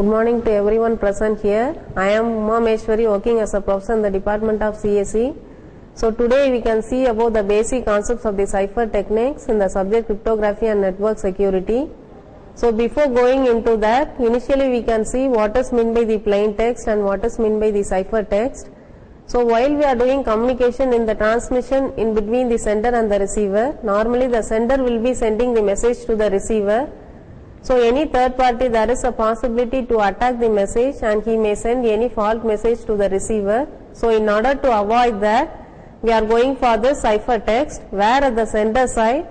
Good morning to everyone present here. I am Uma Maheshwari, working as a professor in the Department of CSE. So today we can see about the basic concepts of the cipher techniques in the subject cryptography and network security. So before going into that, initially we can see what is meant by the plain text and what is meant by the cipher text. So while we are doing communication in the transmission in between the sender and the receiver, normally the sender will be sending the message to the receiver. So any third party, there is a possibility to attack the message and he may send any fault message to the receiver. So in order to avoid that, we are going for the cipher text, where at the sender side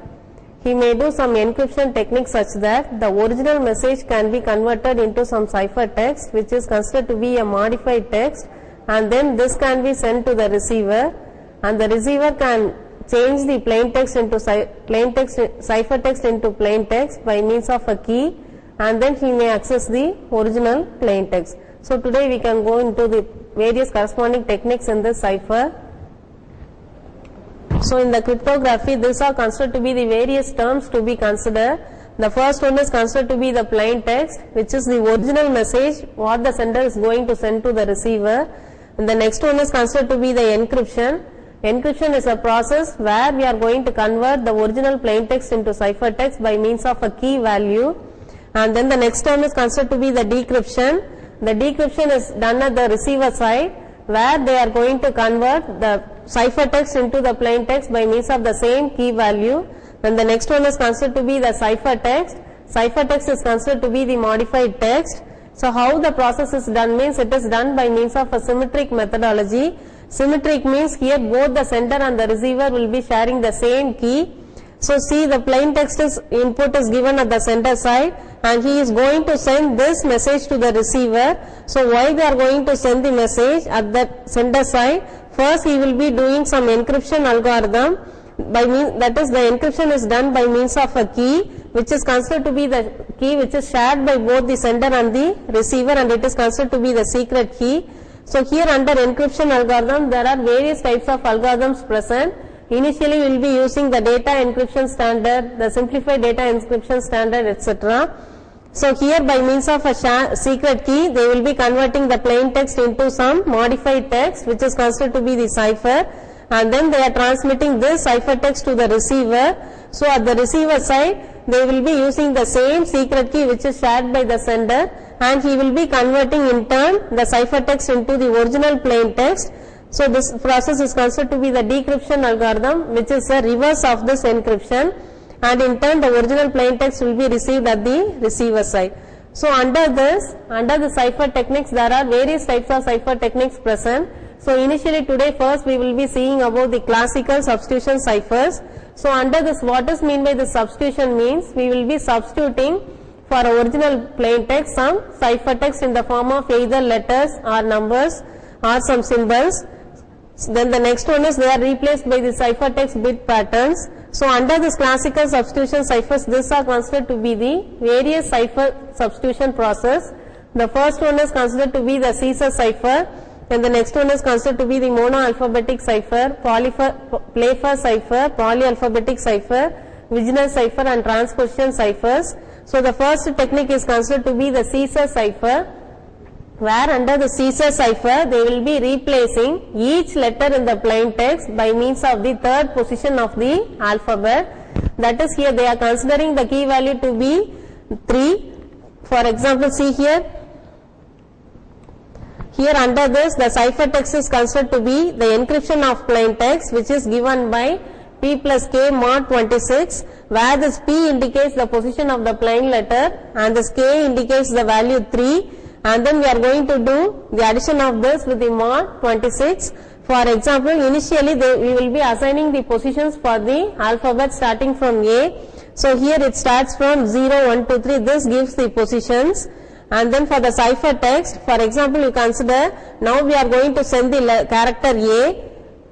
he may do some encryption technique such that the original message can be converted into some cipher text which is considered to be a modified text, and then this can be sent to the receiver, and the receiver can change the plain text into cipher text into plain text by means of a key, and then he may access the original plain text. So today we can go into the various corresponding techniques in this cipher. So in the cryptography, these are considered to be the various terms to be considered. The first one is considered to be the plain text, which is the original message what the sender is going to send to the receiver. And the next one is considered to be the encryption. Encryption is a process where we are going to convert the original plain text into cipher text by means of a key value. And then the next term is considered to be the decryption. The decryption is done at the receiver side, where they are going to convert the cipher text into the plain text by means of the same key value. Then the next one is considered to be the cipher text. Cipher text is considered to be the modified text. So how the process is done means it is done by means of a symmetric methodology. Symmetric means here both the sender and the receiver will be sharing the same key. So see, the plain text is input is given at the sender side and he is going to send this message to the receiver. So why they are going to send the message at the sender side? First he will be doing some encryption algorithm, that is the encryption is done by means of a key which is considered to be the key which is shared by both the sender and the receiver, and it is considered to be the secret key. So here under encryption algorithm there are various types of algorithms present. Initially we will be using the data encryption standard, the simplified data encryption standard, etc. So here by means of a secret key they will be converting the plain text into some modified text which is considered to be the cipher, and then they are transmitting this cipher text to the receiver. So at the receiver side they will be using the same secret key which is shared by the sender, and he will be converting in turn the cipher text into the original plain text. So this process is considered to be the decryption algorithm, which is a reverse of this encryption, and in turn the original plain text will be received at the receiver side. So under the cipher techniques there are various types of cipher techniques present. So initially today first we will be seeing about the classical substitution ciphers. So under this, what is meant by the substitution means we will be substituting for original plain text some cipher text in the form of either letters or numbers or some symbols. Then the next one is they are replaced by the cipher text bit patterns. So under this classical substitution ciphers, these are considered to be the various cipher substitution process. The first one is considered to be the Caesar cipher, and the next one is considered to be the monoalphabetic cipher, Playfair cipher, polyalphabetic cipher, Wigner cipher, and transposition ciphers. So the first technique is considered to be the Caesar cipher, where under the Caesar cipher they will be replacing each letter in the plain text by means of the third position of the alphabet. That is, here they are considering the key value to be 3. For example, see here under this the cipher text is considered to be the encryption of plain text which is given by P plus K mod 26, where this P indicates the position of the plain letter and this K indicates the value 3, and then we are going to do the addition of this with the mod 26. For example, initially we will be assigning the positions for the alphabet starting from A. So here it starts from 0, 1, 2, 3, this gives the positions. And then for the cipher text, for example, you consider now we are going to send the character A,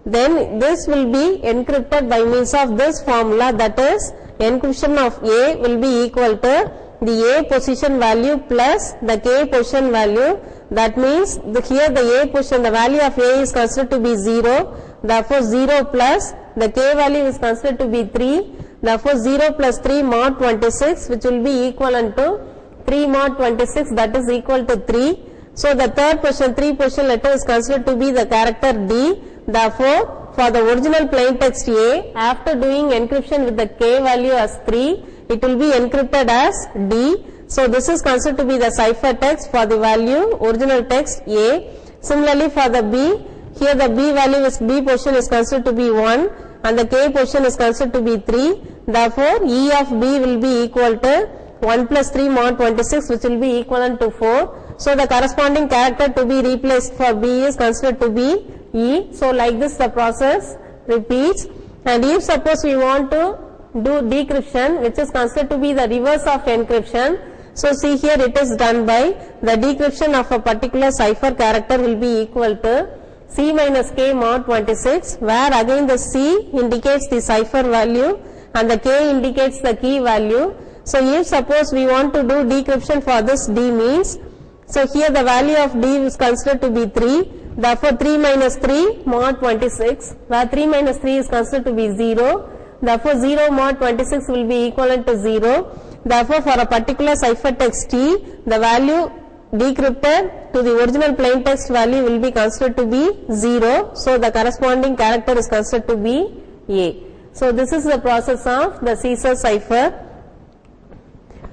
then this will be encrypted by means of this formula, that is encryption of A will be equal to the A position value plus the K position value. That means here the A position, the value of A is considered to be 0, therefore 0 plus the K value is considered to be 3, therefore 0 plus 3 mod 26, which will be equivalent to 3 mod 26, that is equal to 3. So the third position, 3 position letter is considered to be the character D. Therefore, for the original plain text A, after doing encryption with the K value as 3, it will be encrypted as D. So this is considered to be the ciphertext for the value original text A. Similarly for the B, here the B value is B position is considered to be 1 and the K position is considered to be 3. Therefore, E of B will be equal to 1 plus 3 mod 26, which will be equivalent to 4. So the corresponding character to be replaced for B is considered to be E. So like this the process repeats. And if suppose we want to do decryption, which is considered to be the reverse of encryption, so see here it is done by the decryption of a particular cipher character will be equal to C minus K mod 26, where again the C indicates the cipher value and the K indicates the key value. So if suppose we want to do decryption for this D means, so here the value of D is considered to be 3, therefore 3 minus 3 mod 26, where 3 minus 3 is considered to be 0, therefore 0 mod 26 will be equivalent to 0. Therefore, for a particular ciphertext T, the value decrypted to the original plain text value will be considered to be 0. So the corresponding character is considered to be A. So this is the process of the Caesar cipher.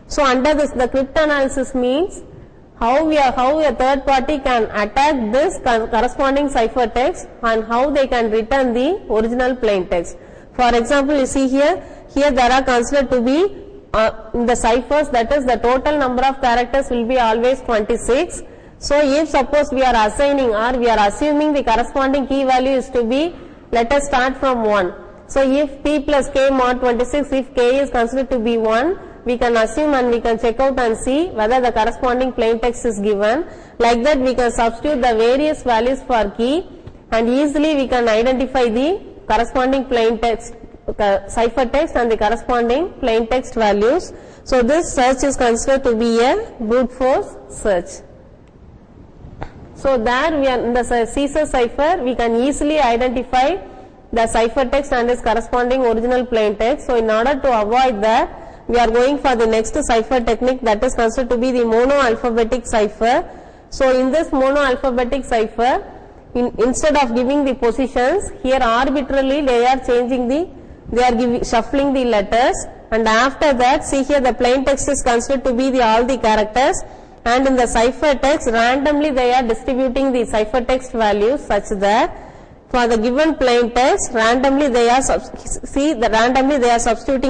So under this, the cryptanalysis means how a third party can attack this corresponding ciphertext and how they can return the original plain text. For example, you see here there are considered to be in the ciphers, that is the total number of characters will be always 26. So if suppose we are assigning or we are assuming the corresponding key value is to be, let us start from 1. So if P plus K mod 26, if K is considered to be 1, we can assume and we can check out and see whether the corresponding plain text is given. Like that we can substitute the various values for key and easily we can identify the corresponding plain text ciphertext and the corresponding plain text values. So this search is considered to be a brute force search. So there we are in the Caesar cipher, we can easily identify the ciphertext and its corresponding original plain text. So in order to avoid that, we are going for the next cipher technique, that is considered to be the monoalphabetic cipher. So in this monoalphabetic cipher, instead of giving the positions, here arbitrarily they are shuffling the letters, and after that see here the plain text is considered to be all the characters, and in the ciphertext randomly they are distributing the ciphertext values such that for the given plain text randomly they are substituting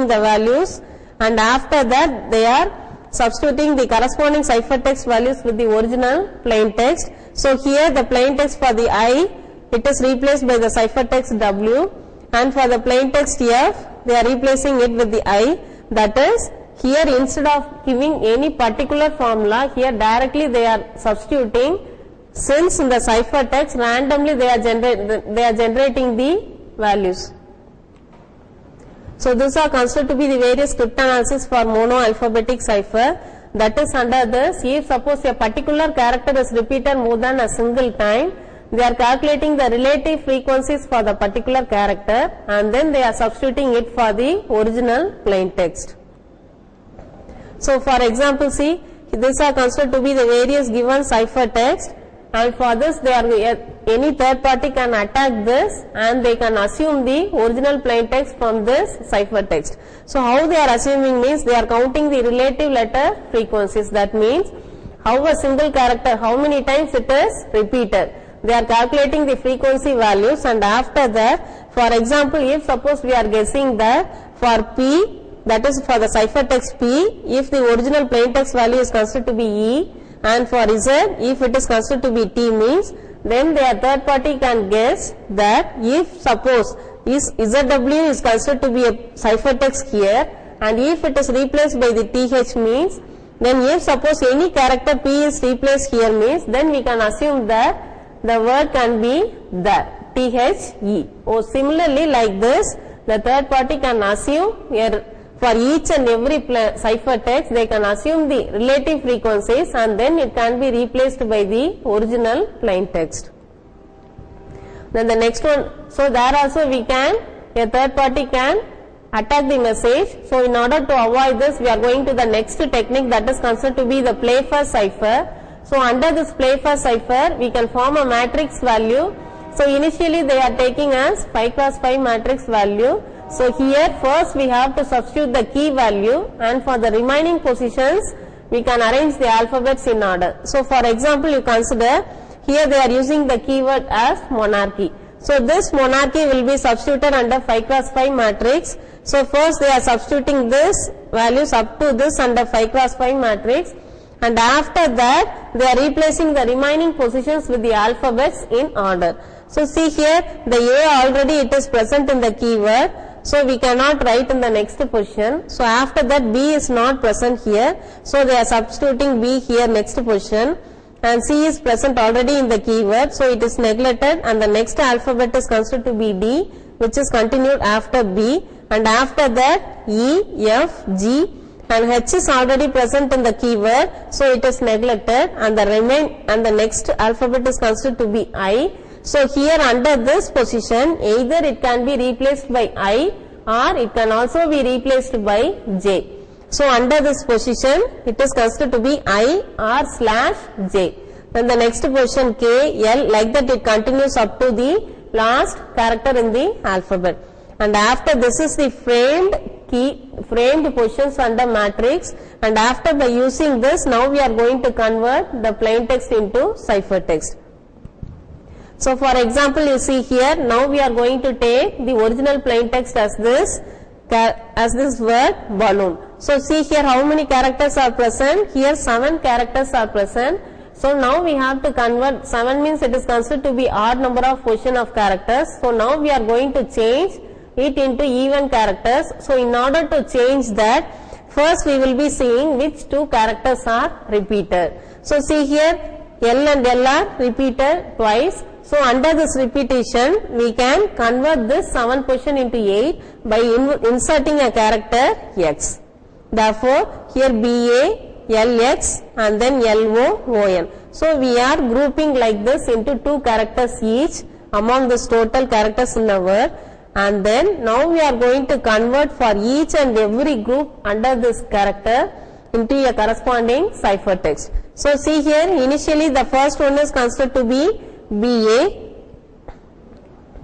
the values, and after that they are substituting the corresponding ciphertext values with the original plain text. So here the plain text for the I, it is replaced by the ciphertext W, and for the plain text F, they are replacing it with the I. That is, here instead of giving any particular formula, here directly they are substituting, since in the ciphertext randomly they are generating the values. So these are considered to be the various cryptanalysis for monoalphabetic cipher. That is, under this, if suppose a particular character is repeated more than a single time, they are calculating the relative frequencies for the particular character and then they are substituting it for the original plain text. So for example, see, these are considered to be the various given ciphertext, and for this any third party can attack this and they can assume the original plain text from this ciphertext. So how they are assuming means they are counting the relative letter frequencies. That means how a single character, how many times it is repeated. They are calculating the frequency values, and after that, for example, if suppose we are guessing that for P, that is for the ciphertext P, if the original plain text value is considered to be E, and for Z, if it is considered to be T means, then their third party can guess that if suppose ZW is considered to be a ciphertext here, and if it is replaced by the TH means, then if suppose any character P is replaced here means, then we can assume that the word can be that, THE. Or similarly like this, the third party can assume here for each and every ciphertext, they can assume the relative frequencies and then it can be replaced by the original plain text. Then the next one, so there also we can, a third party can attack the message. So in order to avoid this, we are going to the next technique, that is considered to be the play first cipher. So under this play first cipher, we can form a matrix value. So initially they are taking as 5 cross 5 matrix value. So here first we have to substitute the key value, and for the remaining positions we can arrange the alphabets in order. So for example, you consider here they are using the keyword as monarchy. So this monarchy will be substituted under 5 cross 5 matrix. So first they are substituting this values up to this under 5 cross 5 matrix, and after that they are replacing the remaining positions with the alphabets in order. So see here, the A already it is present in the keyword, so we cannot write in the next position. So after that B is not present here, so they are substituting B here next position, and C is present already in the keyword, so it is neglected, and the next alphabet is considered to be D, which is continued after B, and after that E, F, G, and H is already present in the keyword, so it is neglected, and the next alphabet is considered to be I. So here under this position, either it can be replaced by I or it can also be replaced by J. So under this position, it is considered to be I or slash J. Then the next position K, L, like that it continues up to the last character in the alphabet. And after this is the framed positions under matrix, and after by using this, now we are going to convert the plain text into ciphertext. So for example, you see here, now we are going to take the original plain text as this word balloon. So see here how many characters are present. Here 7 characters are present. So now we have to convert, 7 means it is considered to be odd number of position of characters. So now we are going to change it into even characters. So in order to change that, first we will be seeing which 2 characters are repeated. So see here, L and L are repeated twice. So under this repetition, we can convert this 7 position into 8 by inserting a character X. Therefore, here BA, LX and then LO, ON. So we are grouping like this into 2 characters each among this total characters in the word, and then now we are going to convert for each and every group under this character into a corresponding ciphertext. So see here, initially the first one is considered to be BA.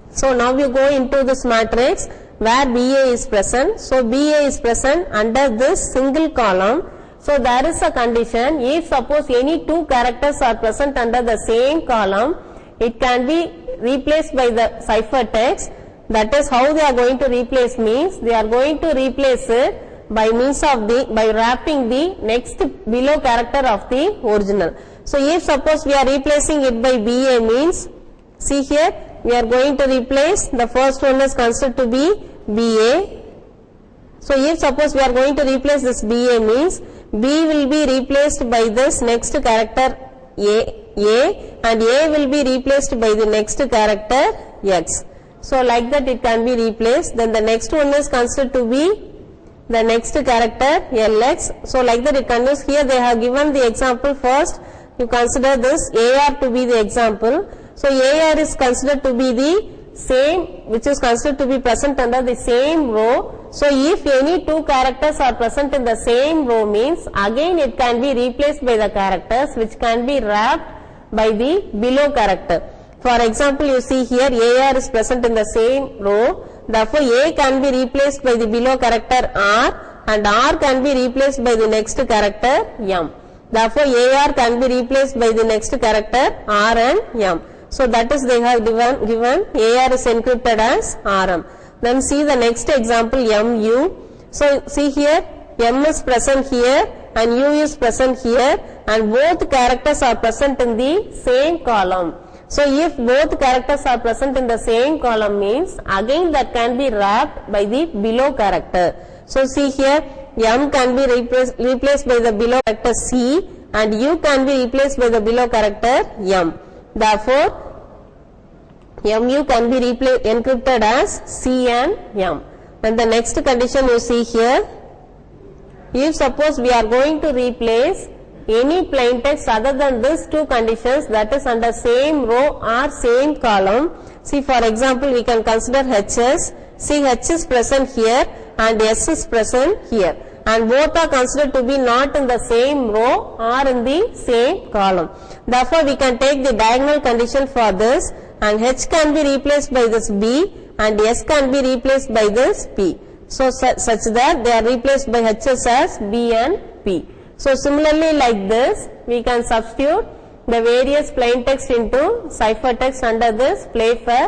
So now you go into this matrix where BA is present. So BA is present under this single column. So there is a condition, if suppose any 2 characters are present under the same column, it can be replaced by the ciphertext. That is how they are going to replace, means they are going to replace it by means of by wrapping the next below character of the original. So if suppose we are replacing it by BA means, see here, we are going to replace, the first one is considered to be BA. So if suppose we are going to replace this BA means, B will be replaced by this next character A and A will be replaced by the next character X. So like that it can be replaced. Then the next one is considered to be the next character LX. So like that it continues. Here they have given the example first. You consider this AR to be the example. So AR is considered to be the same, which is considered to be present under the same row. So if any 2 characters are present in the same row means, again it can be replaced by the characters which can be wrapped by the below character. For example, you see here AR is present in the same row. Therefore, A can be replaced by the below character R and R can be replaced by the next character M. Therefore, AR can be replaced by the next character R and M. So that is they have given AR is encrypted as RM. Then see the next example MU. So see here M is present here and U is present here and both characters are present in the same column. So if both characters are present in the same column means, again that can be wrapped by the below character. So see here M can be replaced by the below character C and U can be replaced by the below character M. Therefore, MU can be encrypted as C and M. And the next condition you see here, if suppose we are going to replace any plain text other than these 2 conditions, that is under same row or same column. See for example, we can consider HS. See H is present here and S is present here, and both are considered to be not in the same row or in the same column. Therefore, we can take the diagonal condition for this, and H can be replaced by this B and S can be replaced by this P. So, such that they are replaced by H's as B and P. So, similarly like this, we can substitute the various plain text into ciphertext under this Playfair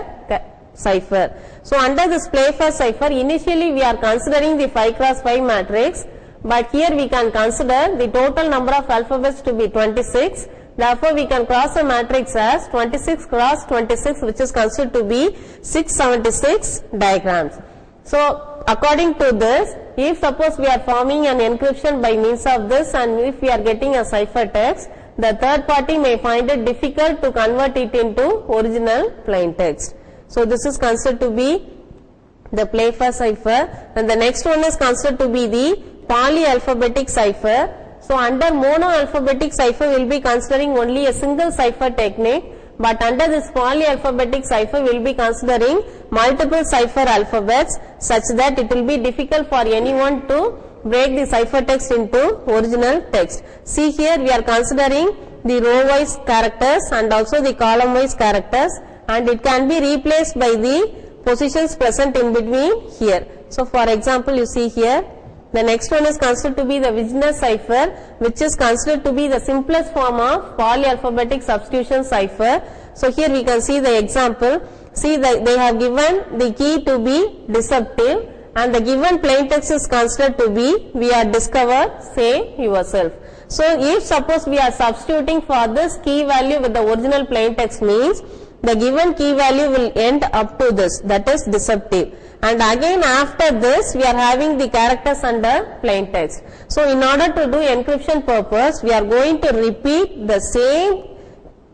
cipher. So, under this Playfair cipher, initially we are considering the 5 cross 5 matrix, but here we can consider the total number of alphabets to be 26. Therefore, we can cross a matrix as 26 cross 26, which is considered to be 676 diagrams. So, according to this, if suppose we are forming an encryption by means of this, and if we are getting a ciphertext, the third party may find it difficult to convert it into original plain text. So, this is considered to be the Playfair cipher, and the next one is considered to be the polyalphabetic cipher. So, under monoalphabetic cipher we will be considering only a single cipher technique, but under this polyalphabetic cipher we will be considering multiple cipher alphabets, such that it will be difficult for anyone to break the ciphertext into original text. See here, we are considering the row wise characters and also the column wise characters, and it can be replaced by the positions present in between here. So, for example, you see here, the next one is considered to be the Wigner cipher, which is considered to be the simplest form of polyalphabetic substitution cipher. So, here we can see the example. See that they have given the key to be deceptive, and the given plain text is considered to be we are discovered, say yourself. So, if suppose we are substituting for this key value with the original plain text, means the given key value will end up to this, that is deceptive. And again after this we are having the characters under plain text. So, in order to do encryption purpose, we are going to repeat the same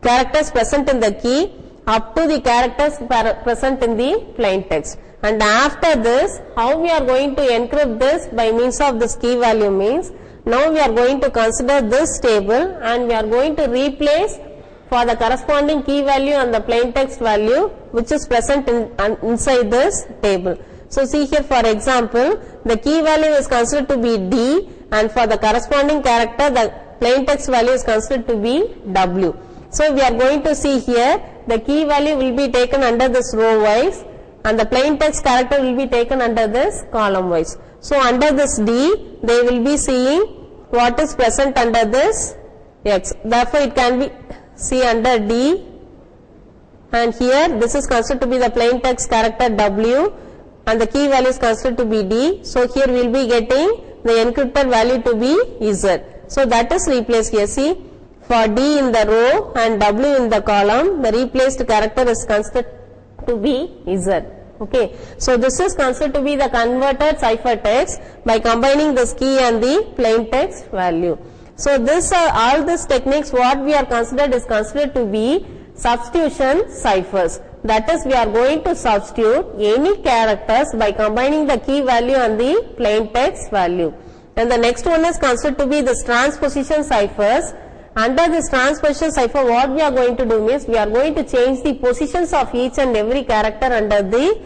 characters present in the key up to the characters present in the plain text. And after this, how we are going to encrypt this by means of this key value means, now we are going to consider this table and we are going to replace for the corresponding key value and the plain text value which is present inside this table. So, see here, for example, the key value is considered to be D, and for the corresponding character the plain text value is considered to be W. So, we are going to see here the key value will be taken under this row wise and the plain text character will be taken under this column wise. So, under this D they will be seeing what is present under this X. Therefore, it can be see under D, and here this is considered to be the plain text character W and the key value is considered to be D. So, here we will be getting the encrypted value to be Z. So, that is replaced here. See, for D in the row and W in the column, the replaced character is considered to be Z. Okay. So, this is considered to be the converted ciphertext by combining this key and the plain text value. So, this all these techniques what we are considered is considered to be substitution ciphers. That is, we are going to substitute any characters by combining the key value and the plain text value. And the next one is considered to be this transposition ciphers. Under this transposition cipher, what we are going to do is we are going to change the positions of each and every character under the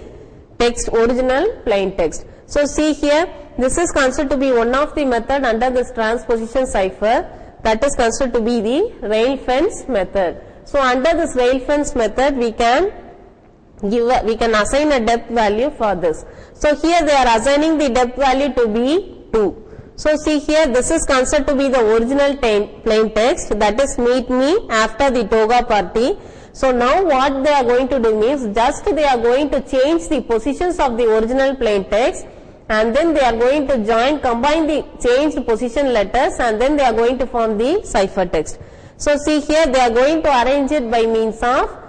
text, original plain text. So, see here, this is considered to be one of the method under this transposition cipher, that is considered to be the rail fence method. So, under this rail fence method we can assign a depth value for this. So, here they are assigning the depth value to be 2. So, see here, this is considered to be the original plain text, that is meet me after the toga party. So, now what they are going to do means just they are going to change the positions of the original plain text, and then they are going to combine the changed position letters, and then they are going to form the ciphertext. So, see here, they are going to arrange it by means of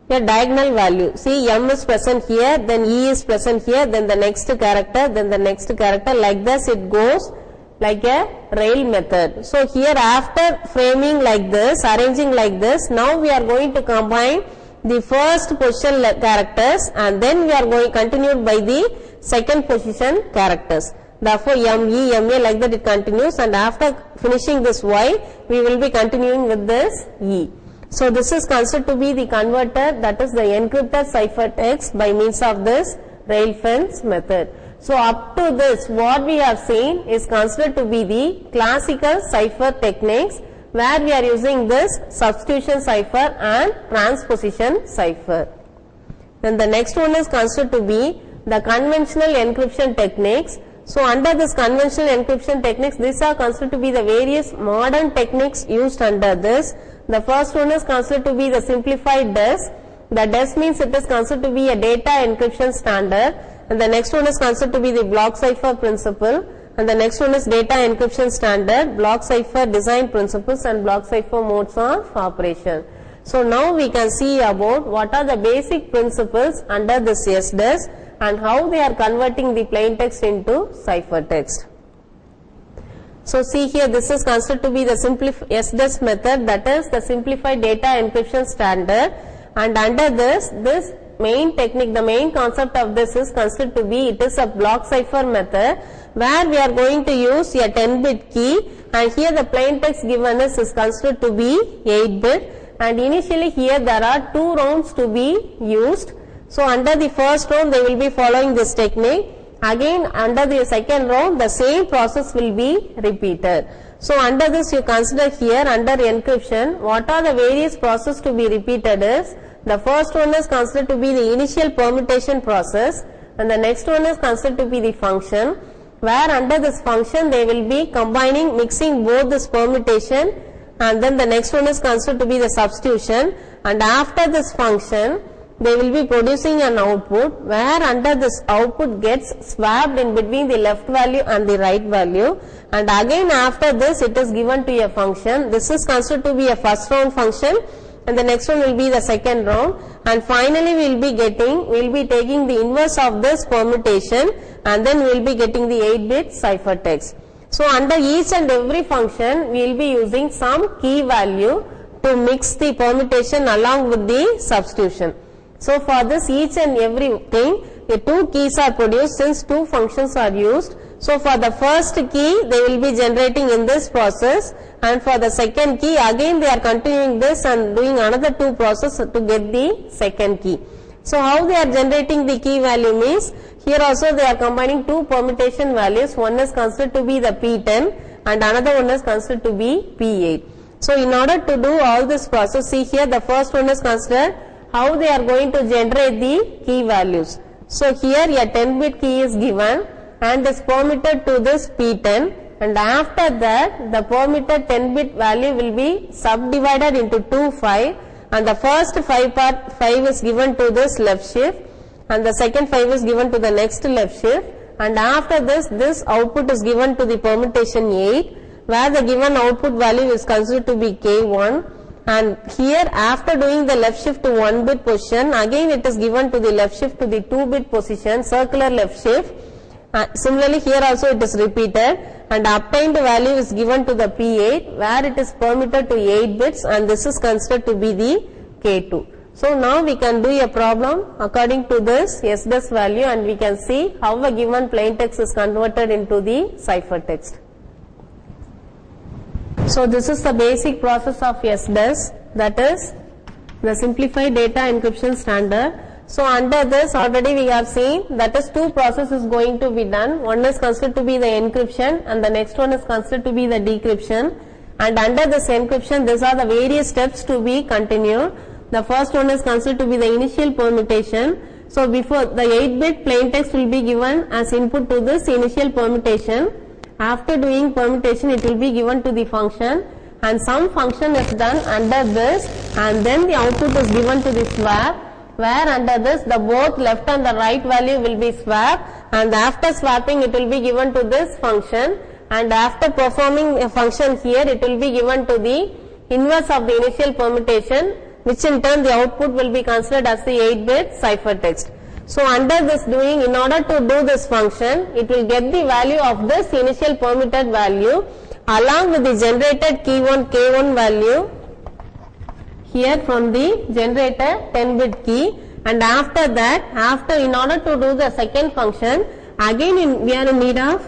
a diagonal value. See, M is present here, then E is present here, then the next character, then the next character, like this it goes like a rail method. So, here after framing like this, arranging like this, now we are going to combine the first position characters and then we are going continued by the second position characters. Therefore, M, E, M, A, like that it continues, and after finishing this Y, we will be continuing with this E. So, this is considered to be the converter, that is the encrypted ciphertext by means of this rail fence method. So up to this, what we have seen is considered to be the classical cipher techniques, where we are using this substitution cipher and transposition cipher. Then the next one is considered to be the conventional encryption techniques. So under this conventional encryption techniques, these are considered to be the various modern techniques used under this. The first one is considered to be the simplified DES. The DES means it is considered to be a data encryption standard, and the next one is considered to be the block cipher principle, and the next one is data encryption standard, block cipher design principles, and block cipher modes of operation. So now we can see about what are the basic principles under this SDES and how they are converting the plain text into ciphertext. So see here, this is considered to be the SDES method, that is the simplified data encryption standard, and under this main technique, the main concept of this is considered to be, it is a block cipher method where we are going to use a 10-bit key, and here the plain text given is considered to be 8-bit, and initially here there are 2 rounds to be used. So under the first round they will be following this technique. Again under the second round the same process will be repeated. So under this you consider here under encryption, what are the various processes to be repeated is, the first one is considered to be the initial permutation process, and the next one is considered to be the function, where under this function they will be mixing both this permutation, and then the next one is considered to be the substitution, and after this function they will be producing an output, where under this output gets swapped in between the left value and the right value, and again after this it is given to a function. This is considered to be a first round function, and the next one will be the second round, and finally we will be taking the inverse of this permutation, and then we will be getting the 8-bit ciphertext. So under each and every function we will be using some key value to mix the permutation along with the substitution. So for this each and every thing, the 2 keys are produced since 2 functions are used. So for the first key they will be generating in this process, and for the second key again they are continuing this and doing another 2 processes to get the second key. So how they are generating the key value means, here also they are combining 2 permutation values, one is considered to be the P10 and another one is considered to be P8. So in order to do all this process, see here the first one is considered how they are going to generate the key values. So here a 10-bit key is given and is permitted to this P10, and after that the permitted 10-bit value will be subdivided into 2 5, and the first 5 is given to this left shift, and the second 5 is given to the next left shift, and after this output is given to the permutation 8, where the given output value is considered to be K1, and here after doing the left shift to 1-bit position, again it is given to the left shift to the 2-bit position, circular left shift. Similarly here also it is repeated, and obtained value is given to the P8 where it is permitted to 8 bits, and this is considered to be the K2. So now we can do a problem according to this SDES value, and we can see how a given plain text is converted into the ciphertext. So this is the basic process of SDES, that is the simplified data encryption standard. So under this already we have seen that is 2 processes going to be done. One is considered to be the encryption and the next one is considered to be the decryption, and under this encryption these are the various steps to be continued. The first one is considered to be the initial permutation. So before the 8-bit plain text will be given as input to this initial permutation. After doing permutation it will be given to the function, and some function is done under this, and then the output is given to the swap, where under this the both left and the right value will be swapped, and after swapping it will be given to this function, and after performing a function here it will be given to the inverse of the initial permutation, which in turn the output will be considered as the 8-bit ciphertext. So under this doing, in order to do this function, it will get the value of this initial permitted value along with the generated K1 value here from the generated 10-bit key, and after that, in order to do the second function, again we are in need of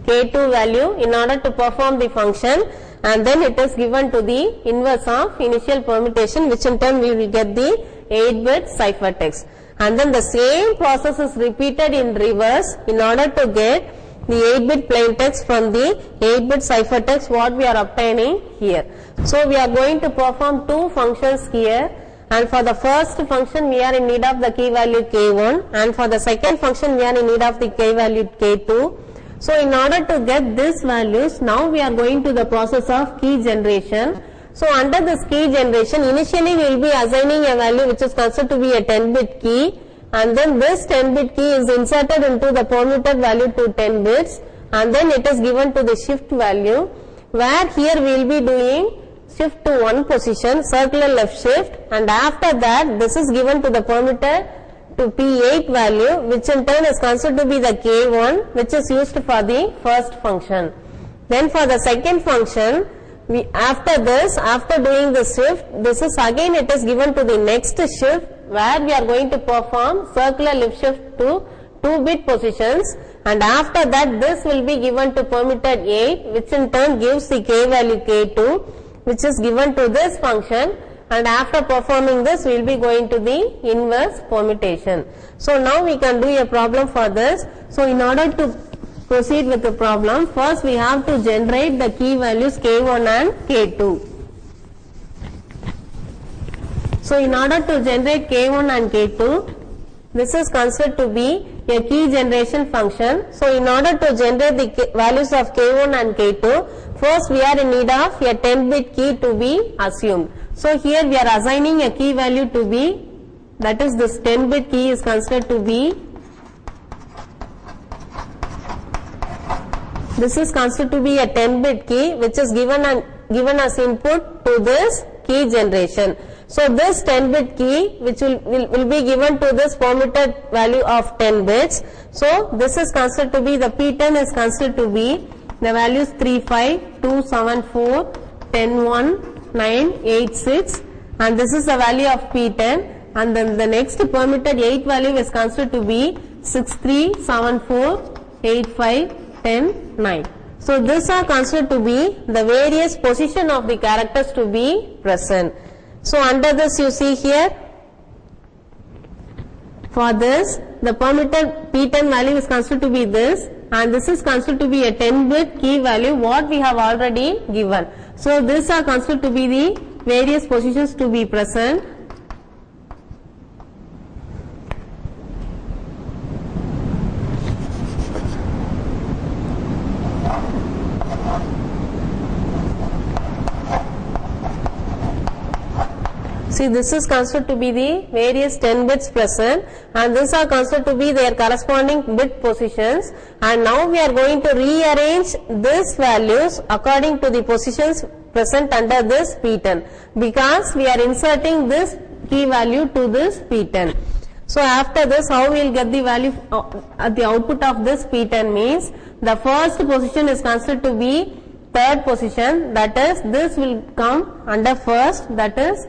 K2 value in order to perform the function, and then it is given to the inverse of initial permutation, which in turn we will get the 8-bit ciphertext. and then the same process is repeated in reverse in order to get the 8-bit plain text from the 8-bit ciphertext what we are obtaining here. So we are going to perform two functions here, and for the first function we are in need of the key value k1, and for the second function we are in need of the key value k2. So in order to get these values, now we are going to the process of key generation. So under this key generation, initially we will be assigning a value which is considered to be a 10-bit key, and then this 10-bit key is inserted into the permuted value to 10 bits, and then it is given to the shift value, where here we will be doing shift to one position, circular left shift, and after that this is given to the permuted to P8 value, which in turn is considered to be the K1, which is used for the first function. Then for the second function, after doing the shift, this is again it is given to the next shift, where we are going to perform circular left shift to 2-bit positions, and after that this will be given to permuted 8, which in turn gives the k value k2, which is given to this function, and after performing this we will be going to the inverse permutation. So now we can do a problem for this. So in order to proceed with the problem, first we have to generate the key values k1 and k2. So in order to generate k1 and k2, this is considered to be a key generation function. So in order to generate the values of k1 and k2, first we are in need of a 10-bit key to be assumed. So here we are assigning a key value to be, that is this 10-bit key is considered to be, this is considered to be a 10-bit key which is given as input to this key generation. So this 10-bit key which will be given to this permuted value of 10 bits. So this is considered to be, the P10 is considered to be the values 35, 274, 101, 986, and this is the value of P10, and then the next permuted 8 value is considered to be 63, 74, 85, 10, 9. So these are considered to be the various position of the characters to be present. So under this you see here, for this the permuted P10 value is considered to be this, and this is considered to be a 10-bit key value what we have already given. So these are considered to be the various positions to be present. See, this is considered to be the various 10 bits present, and these are considered to be their corresponding bit positions, and now we are going to rearrange these values according to the positions present under this P10, because we are inserting this key value to this P10. So after this, how we will get the value at the output of this P10 means, the first position is considered to be third position, that is this will come under first, that is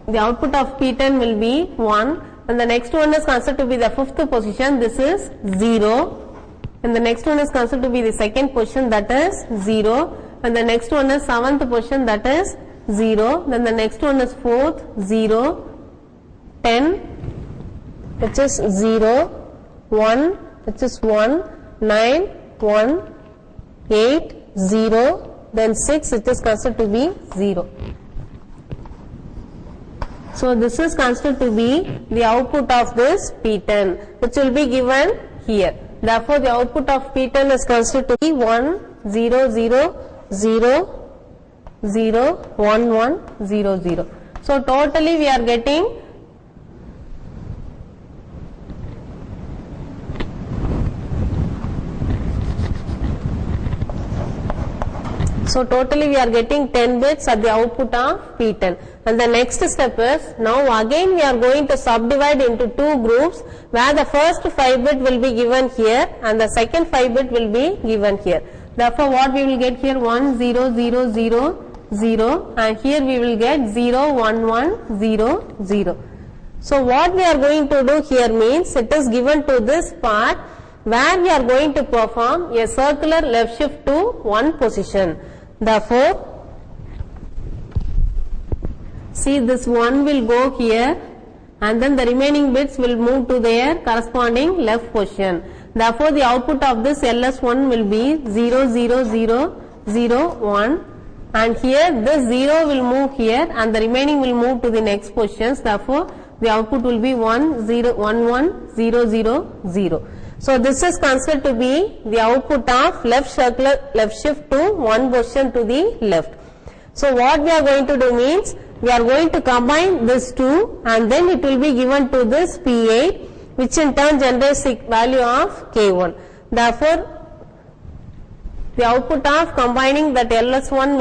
the output of P10 will be 1, and the next one is considered to be the fifth position, this is 0, and the next one is considered to be the second position, that is 0, and the next one is seventh position, that is 0, then the next one is fourth, 0, 10, which is 0, 1, which is 1, 9, 1, 8, 0, then 6, it is considered to be 0. So this is considered to be the output of this P10, which will be given here. Therefore, the output of P10 is considered to be 1, 0, 0, 0, 0, 1, 1, 0, 0. So totally we are getting So totally we are getting 10 bits at the output of P10. And the next step is, now again we are going to subdivide into two groups, where the first 5 bit will be given here and the second 5 bit will be given here. Therefore what we will get here, 1, 0, 0, 0, 0, and here we will get 0, 1, 1, 0, 0. So what we are going to do here means, it is given to this part where we are going to perform a circular left shift to one position. Therefore, see, this 1 will go here, and then the remaining bits will move to their corresponding left position. Therefore, the output of this LS1 will be 0, 0, 0, 0, 1, and here this 0 will move here and the remaining will move to the next positions. Therefore, the output will be 1, 0, 1, 1, 0, 0, 0. So, this is considered to be the output of left shift to one position to the left. So, what we are going to do means, we are going to combine this two and then it will be given to this P8, which in turn generates the value of K1. Therefore, the output of combining that LS1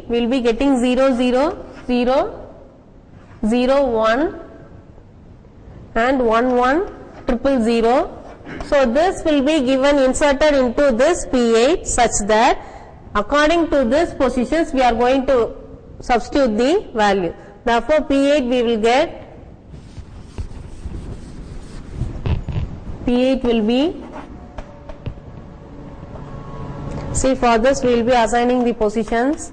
will be getting 0, 0, 0, 0, 1 and 1, 1, 0, 0. So, this will be given inserted into this P8 such that according to this positions we are going to substitute the value. Therefore, P8 we will get, P8 will be, see for this we will be assigning the positions.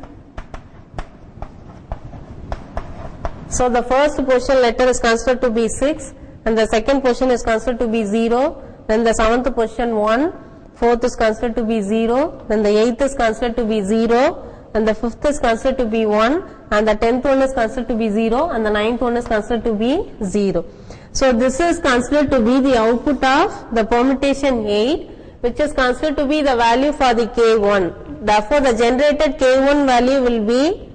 So, the first position letter is considered to be 6 and the second position is considered to be 0, then the 7th position 1, 4th is considered to be 0, then the 8th is considered to be 0, and the 5th is considered to be 1, and the 10th one is considered to be 0, and the 9th one is considered to be 0. So, this is considered to be the output of the permutation 8, which is considered to be the value for the K1. Therefore, the generated K1 value will be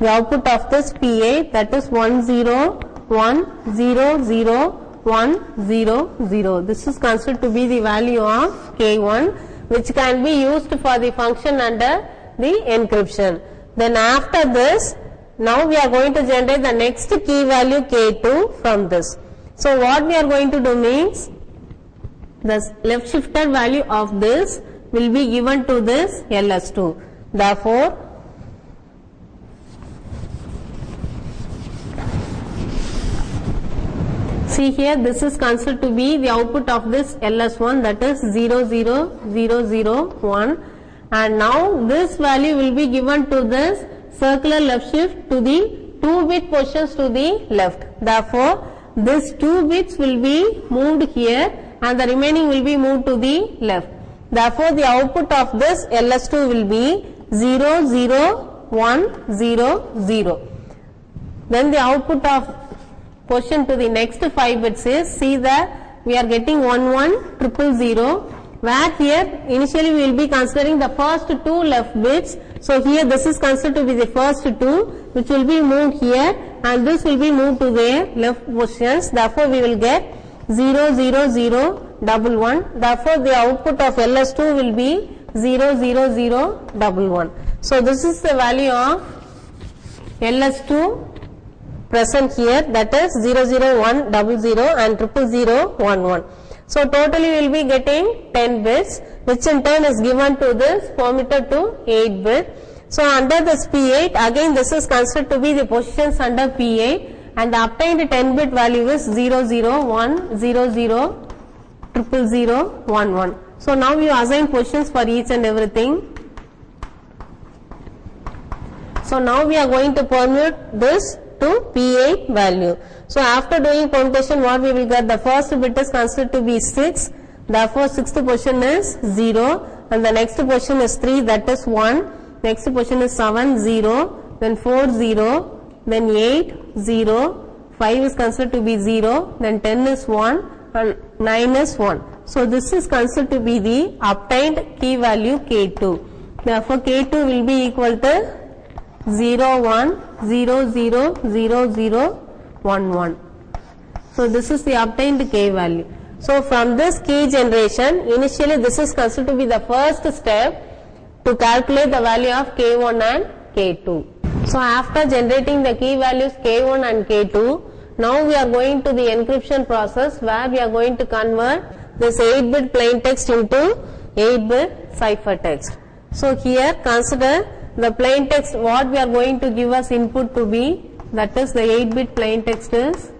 the output of this P8, that is 1, 0, 1, 0, 0, 1, 0, 0. This is considered to be the value of K1, which can be used for the function under the encryption. Then after this, now we are going to generate the next key value K2 from this. So, what we are going to do means, the left shifted value of this will be given to this LS2. Therefore, see here, this is considered to be the output of this LS1, that is 0, 0, 0, 0, 1, and now this value will be given to this circular left shift to the 2-bit positions to the left. Therefore, this 2 bits will be moved here and the remaining will be moved to the left. Therefore, the output of this LS2 will be 0, 0, 1, 0, 0. Then the output of position to the next 5 bits is, see that we are getting 1, 1, 0, 0, where here initially we will be considering the first 2 left bits. So, here this is considered to be the first 2 which will be moved here and this will be moved to their left positions. Therefore, we will get 0, 0, 0, 1, 1. Therefore, the output of LS2 will be 0, 0, 0, 1, 1. So, this is the value of LS2 present here, that is 0, 0, 1, 0, 0 and 0, 0, 1, 1. So, totally we will be getting 10 bits, which in turn is given to this permitted to 8 bit. So, under this P8, again this is considered to be the positions under P8 and the obtained 10 bit value is 0, 0, 1, 0, 0, 0, 0, 1, 1. So, now you assign positions for each and everything. So, now we are going to permute this to P8 value. So, after doing permutation, what we will get, the first bit is considered to be 6, therefore, 6th position is 0 and the next position is 3, that is 1, next position is 7, 0, then 4, 0, then 8, 0, 5 is considered to be 0, then 10 is 1 and 9 is 1. So, this is considered to be the obtained key value K2. Therefore, K2 will be equal to 0, 1, 0, 0, 0, 0, 1, 1. So, this is the obtained K value. So, from this key generation, initially this is considered to be the first step to calculate the value of K1 and K2. So, after generating the key values K1 and K2, now we are going to the encryption process where we are going to convert this 8-bit plain text into 8-bit ciphertext. So, here consider the plain text, what we are going to give us input to be, that is the 8-bit plain text is,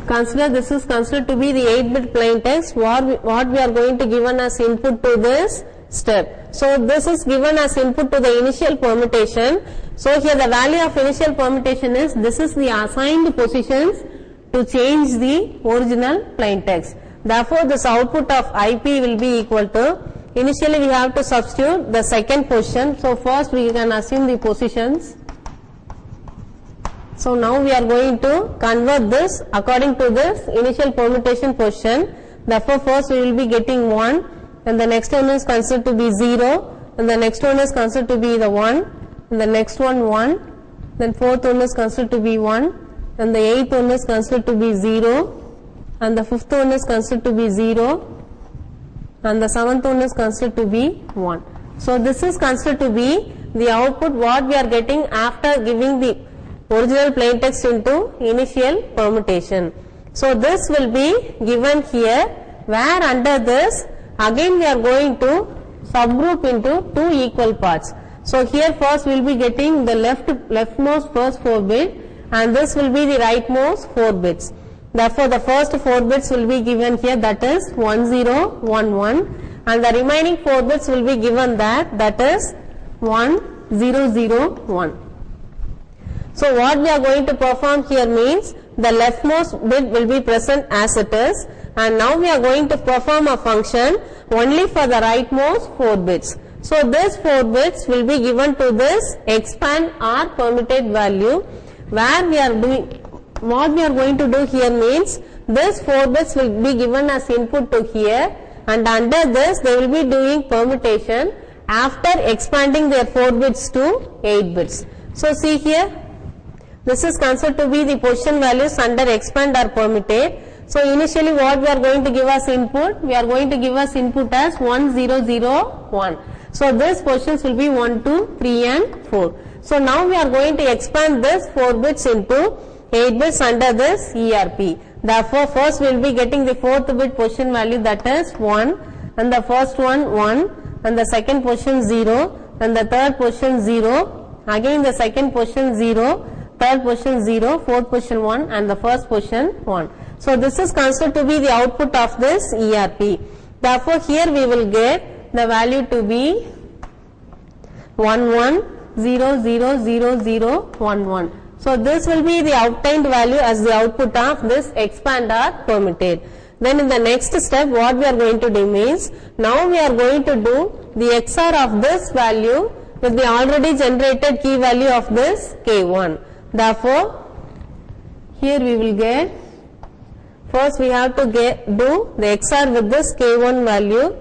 consider this is considered to be the 8-bit plain text, what we are going to given as input to this step. So, this is given as input to the initial permutation, So here the value of initial permutation is, this is the assigned positions to change the original plain text. Therefore, this output of IP will be equal to, initially we have to substitute the second position. So first we can assume the positions. So now we are going to convert this according to this initial permutation position. Therefore, first we will be getting 1, and the next one is considered to be 0, and the next one is considered to be the 1, and the next one 1, then fourth one is considered to be 1, and the eighth one is considered to be 0, and the fifth one is considered to be 0, and the seventh one is considered to be 1. So this is considered to be the output what we are getting after giving the original plain text into initial permutation. So this will be given here, where under this again we are going to subgroup into 2 equal parts. So here first we will be getting the leftmost first 4 bit, and this will be the rightmost 4 bits. Therefore, the first 4 bits will be given here, that is 1 0 1 1, and the remaining 4 bits will be given that is 1 0 0 1. So what we are going to perform here means, the leftmost bit will be present as it is, and now we are going to perform a function only for the rightmost 4 bits. So this 4 bits will be given to this expand or permutate value, where we are doing, what we are going to do here means, this 4 bits will be given as input to here, and under this they will be doing permutation after expanding their 4 bits to 8 bits. So see here, this is considered to be the position values under expand or permutate. So initially what we are going to give as input, we are going to give as input as 1 0 0 1. So this positions will be 1 2 3 and 4. So now we are going to expand this 4 bits into 8 bits under this ERP. Therefore, first we will be getting the 4th bit position value, that is 1, and the first one 1, and the second position 0, and the third position 0, again the second position 0, third position 0, fourth position 1, and the first position 1. So this is considered to be the output of this ERP. Therefore, here we will get the value to be 1 1 0 0 0 0 1 1. So this will be the obtained value as the output of this expand or permutate. Then in the next step what we are going to do means, now we are going to do the XOR of this value with the already generated key value of this K1. Therefore, here we will get, first we have to do the XOR with this K1 value.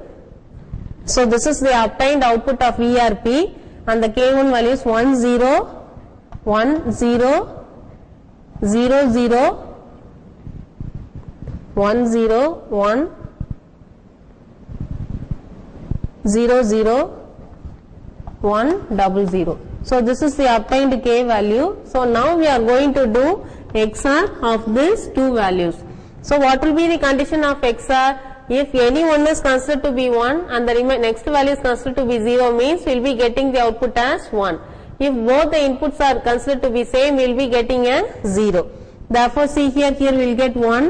So this is the obtained output of ERP, and the K1 value is 1 0 1 0 0 0 1 0 1 0 0 1 0 0. So this is the obtained K value. So now we are going to do XOR of these two values. So what will be the condition of XOR? If any one is considered to be 1 and the next value is considered to be 0, means we will be getting the output as 1. If both the inputs are considered to be same, we will be getting a 0. Therefore, see here we will get 1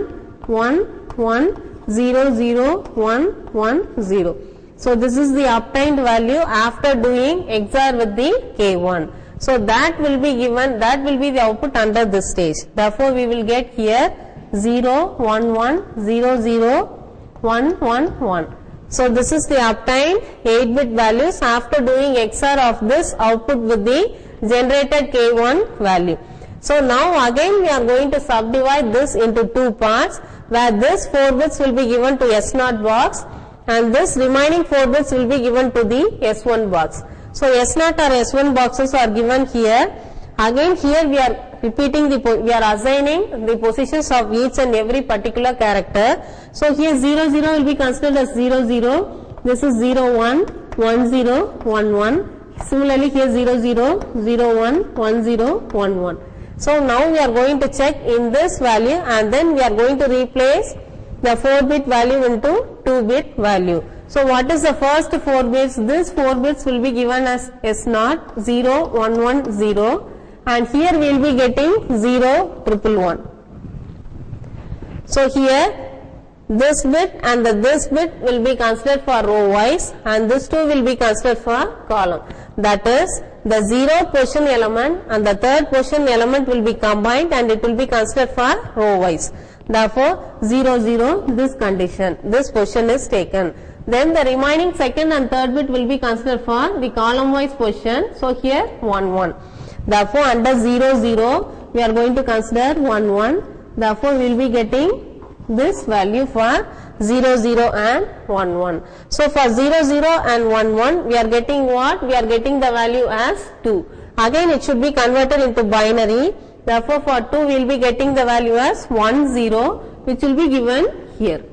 1 1 0 0 1 1 0. So this is the obtained value after doing XOR with the K1. So that will be given, that will be the output under this stage. Therefore, we will get here 0 1 1 0 0 1 1 1. So this is the obtained 8-bit values after doing XOR of this output with the generated K1 value. So now again we are going to subdivide this into 2 parts, where this 4 bits will be given to S0 box and this remaining 4 bits will be given to the S1 box. So S0 or S1 boxes are given here. Again here we are repeating we are assigning the positions of each and every particular character. So here 0 0 will be considered as 0 0, this is 0 1 1 0 1 1. Similarly here 0 0 0 1 1 0 1 1. So now we are going to check in this value and then we are going to replace the 4-bit value into 2-bit value. So what is the first 4 bits? This 4 bits will be given as S0 0 1 1 0. And here we will be getting 0 1 1 1. So here this bit and this bit will be considered for row wise, and this two will be considered for column. That is, the 0 position element and the third position element will be combined and it will be considered for row wise. Therefore, 0 0 this condition, this position is taken. Then the remaining second and third bit will be considered for the column wise position. So here 1 1. Therefore, under 0 0 we are going to consider 1 1. Therefore, we will be getting this value for 0 0 and 1 1. So for 0 0 and 1 1 we are getting what? We are getting the value as 2. Again it should be converted into binary. Therefore, for 2 we will be getting the value as 1 0, which will be given here.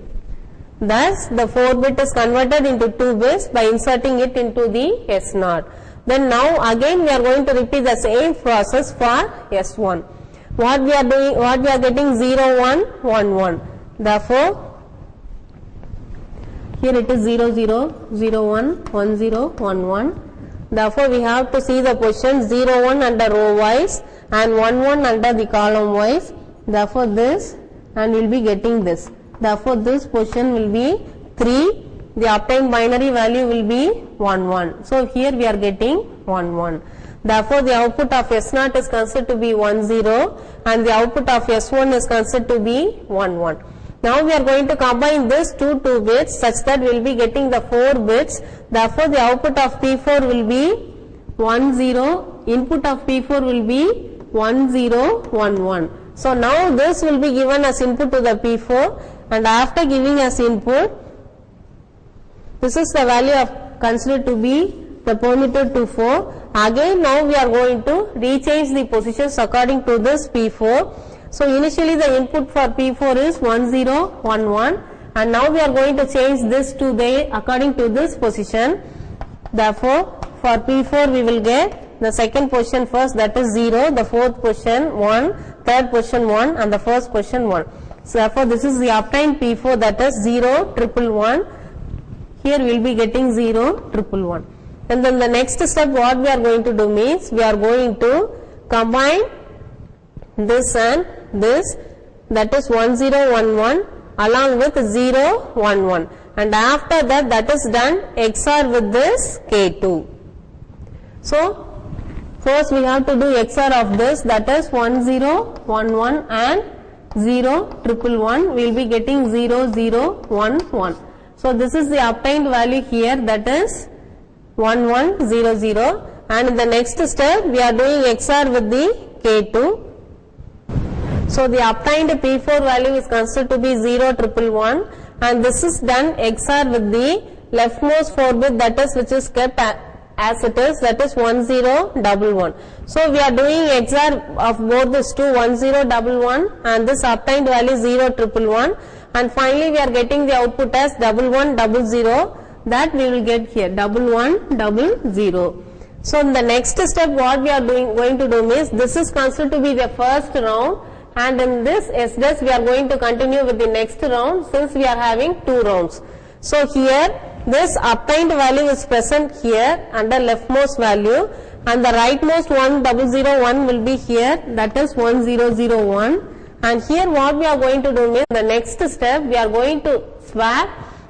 Thus, the 4 bit is converted into 2 bits by inserting it into the S0. Then now again we are going to repeat the same process for S1. What we are doing, what we are getting 0 1 1 1. Therefore, here it is 0 0 0 1 1 0 1 1. Therefore, we have to see the position 0 1 under row wise and 1 1 under the column wise. Therefore, this and we will be getting this. Therefore, this position will be 3. The obtained binary value will be 1 1. So, here we are getting 1 1. Therefore, the output of S0 is considered to be 1 0 and the output of S1 is considered to be 1 1. Now, we are going to combine this 2 bits such that we will be getting the 4 bits. Therefore, the output of P4 will be 1 0, input of P4 will be 1 0 1 1. So, now this will be given as input to the P4, and after giving as input, this is the value of considered to be the permitted to 4. Again now we are going to rechange the positions according to this P4. So initially the input for P4 is 1 0 1 1, and now we are going to change this to the according to this position. Therefore, for P4 we will get the second position first, that is 0, the fourth position 1, third position 1 and the first position 1. So therefore, this is the obtained P4, that is 0 1 1. Here we will be getting 0 1 1. And then the next step what we are going to do means we are going to combine this and this, that is 1 0 1 1 along with 0 1 1, and after that, that is done XOR with this K2. So first we have to do XOR of this, that is 1 0 1 1 and 0 1 1. We will be getting 0 0 1 1. So this is the obtained value here, that is 1 1 0 0, and in the next step we are doing XOR with the K2. So the obtained P4 value is considered to be 0 1 1, and this is done XOR with the leftmost 4 bit, that is which is kept as it is, that is 1 0 1 1. So we are doing XOR of both these two, 1 0 1 1 and this obtained value 0 1 1, and finally we are getting the output as 1 1 0, that we will get here 1 1 0. So in the next step what we are going to do means this is considered to be the first round, and in this SDS we are going to continue with the next round since we are having 2 rounds. So here this obtained value is present here under leftmost value, and the rightmost 1 0 0 1 will be here, that is 1 0 0 1, and here what we are going to do means the next step we are going to swap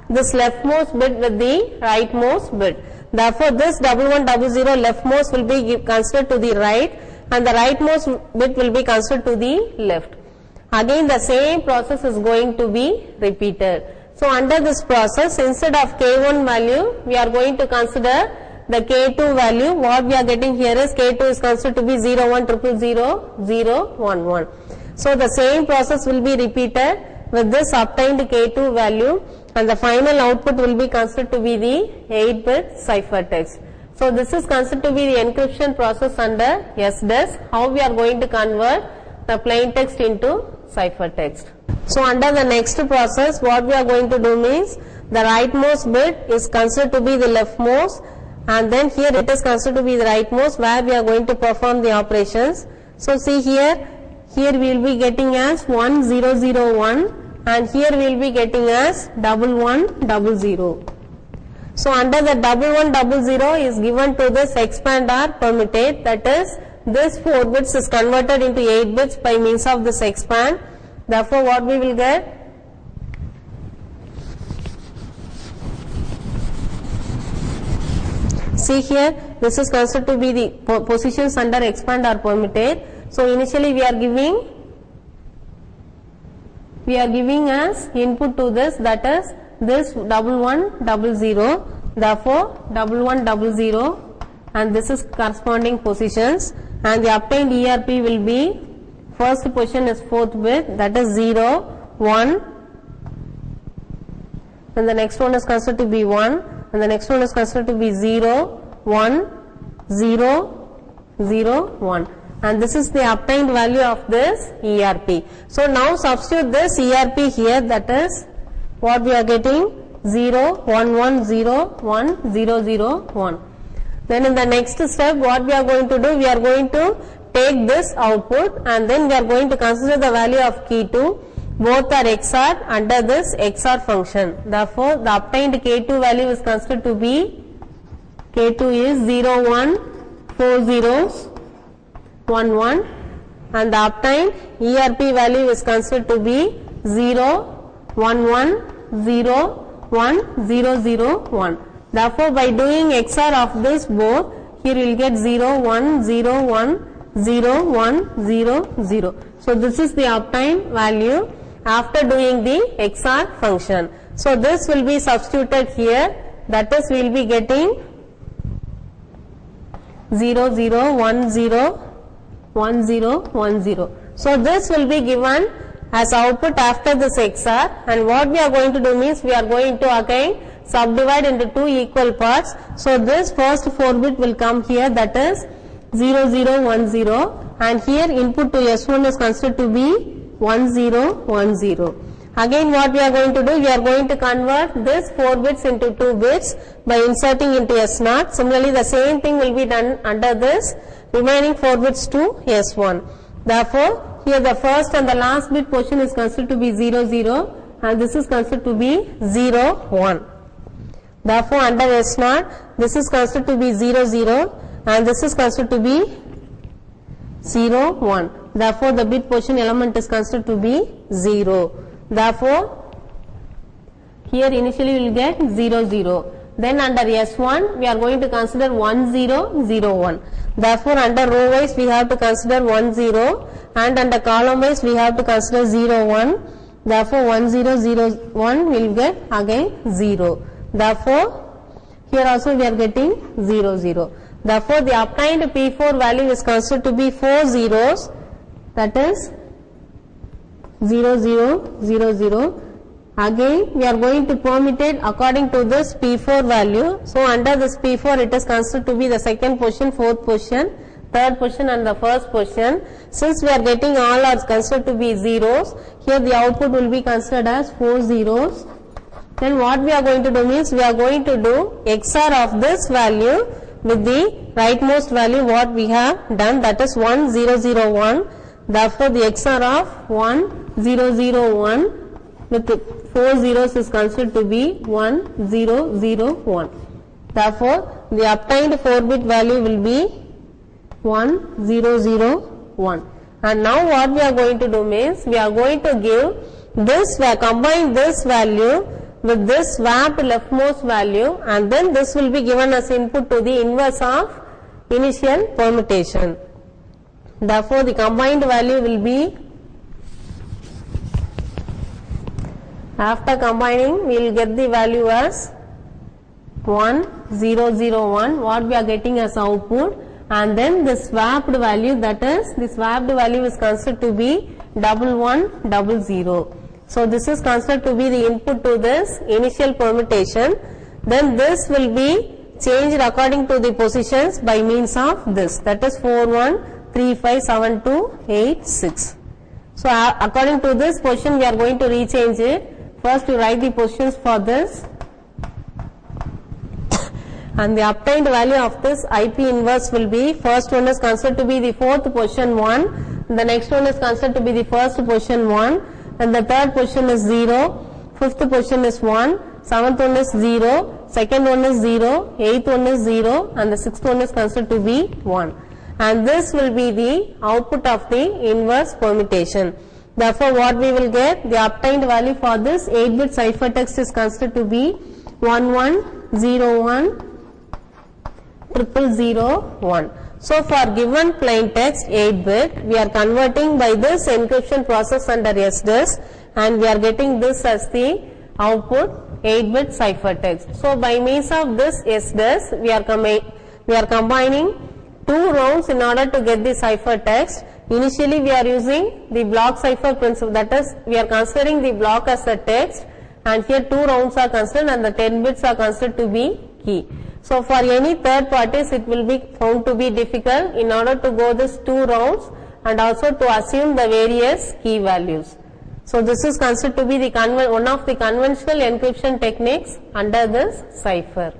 this leftmost bit with the rightmost bit. Therefore, this 1 1 0 leftmost will be considered to the right and the rightmost bit will be considered to the left. Again the same process is going to be repeated. So under this process, instead of K1 value we are going to consider the K2 value. What we are getting here is K2 is considered to be 0 1 0 0 0 1 1. So the same process will be repeated with this obtained K2 value, and the final output will be considered to be the 8-bit ciphertext. So this is considered to be the encryption process under SDS, how we are going to convert the plain text into ciphertext. So under the next process what we are going to do means the rightmost bit is considered to be the leftmost, and then here it is considered to be the rightmost where we are going to perform the operations. So see here we will be getting as 1 0 0 1, and here we will be getting as 1 1 0. So under the 1 1 0 is given to this expand or permutate, that is this 4 bits is converted into 8 bits by means of this expand. Therefore what we will get see here, this is considered to be the positions under expand or permutate. So initially we are giving as input to this, that is this 1100, therefore 1100, and this is corresponding positions, and the obtained ERP will be, first position is 4th bit, that is 0, 1, and the next one is considered to be 1, and the next one is considered to be 0, 1, 0, 0, 1. And this is the obtained value of this ERP. So now substitute this ERP here, that is what we are getting, 0, 1, 1, 0, 1, 0, 0, 1. Then in the next step what we are going to do, we are going to take this output and then we are going to consider the value of key 2. Both are XOR under this XOR function. Therefore, the obtained K2 value is considered to be, K2 is 0, 1, 4 zeros, 1, 1, and the obtained ERP value is considered to be 0, 1, 1, 0, 1, 0, 0, 1. Therefore, by doing XOR of this both, here you will get 0, 1, 0, 1, 0, 1, 0, 0. So, this is the obtained value after doing the XOR function. So, this will be substituted here, that is we will be getting 0, 0, 1, 0, 1, 0, 1, 0. So, this will be given as output after this XOR, and what we are going to do means we are going to again subdivide into two equal parts. So, this first 4 bit will come here, that is 0, 0, 1, 0, and here input to S1 is considered to be 1, 0, 1, 0. Again what we are going to do, we are going to convert this 4 bits into 2 bits by inserting into S0. Similarly, the same thing will be done under this remaining 4 bits to S1. Therefore, here the first and the last bit portion is considered to be 0, 0, and this is considered to be 0, 1. Therefore, under S0, this is considered to be 0, 0, and this is considered to be 0, 1. Therefore, the bit portion element is considered to be 0. Therefore, here initially we will get 0, 0. Then under S1, we are going to consider 1, 0, 0, 1. Therefore, under row wise we have to consider 1, 0, and under column wise we have to consider 0, 1. Therefore, 1, 0, 0, 1 will get again 0. Therefore, here also we are getting 0, 0. Therefore, the obtained P4 value is considered to be 4 zeros, that is 0, 0, 0, 0. Again, we are going to permutate according to this P4 value. So, under this P4 it is considered to be the second position, fourth position, third position and the first position. Since we are getting all are considered to be zeros, here the output will be considered as 4 zeros. Then what we are going to do means we are going to do XOR of this value with the rightmost value what we have done, that is 1, 0, 0, 1. Therefore, the XOR of 1, 0, 0, 1 with 4 zeros is considered to be 1, 0, 0, 1. Therefore, the obtained 4 bit value will be 1, 0, 0, 1. And now what we are going to do means we are going to give this, we are combine this value with this swapped leftmost value, and then this will be given as input to the inverse of initial permutation. Therefore, the combined value will be, after combining we will get the value as 1, 0, 0, 1 what we are getting as output, and then the swapped value, that is the swapped value is considered to be 1100. So, this is considered to be the input to this initial permutation. Then this will be changed according to the positions by means of this, that is 4, 1, 3, 5, 7, 2, 8, 6. So, according to this position we are going to rechange it. First you write the positions for this and the obtained value of this IP inverse will be, first one is considered to be the fourth position 1, the next one is considered to be the first position 1, and the third position is 0, fifth position is 1, seventh one is 0, second one is 0, eighth one is 0, and the sixth one is considered to be 1. And this will be the output of the inverse permutation. Therefore, what we will get, the obtained value for this 8-bit ciphertext is considered to be 1101 0001. So for given plain text 8-bit, we are converting by this encryption process under SDIS, and we are getting this as the output 8-bit ciphertext. So by means of this SDIS, we are combining two rounds in order to get the ciphertext. Initially we are using the block cipher principle, that is, we are considering the block as a text, and here two rounds are considered and the 10 bits are considered to be key. So for any third parties it will be found to be difficult in order to go this two rounds and also to assume the various key values. So this is considered to be the one of the conventional encryption techniques under this cipher.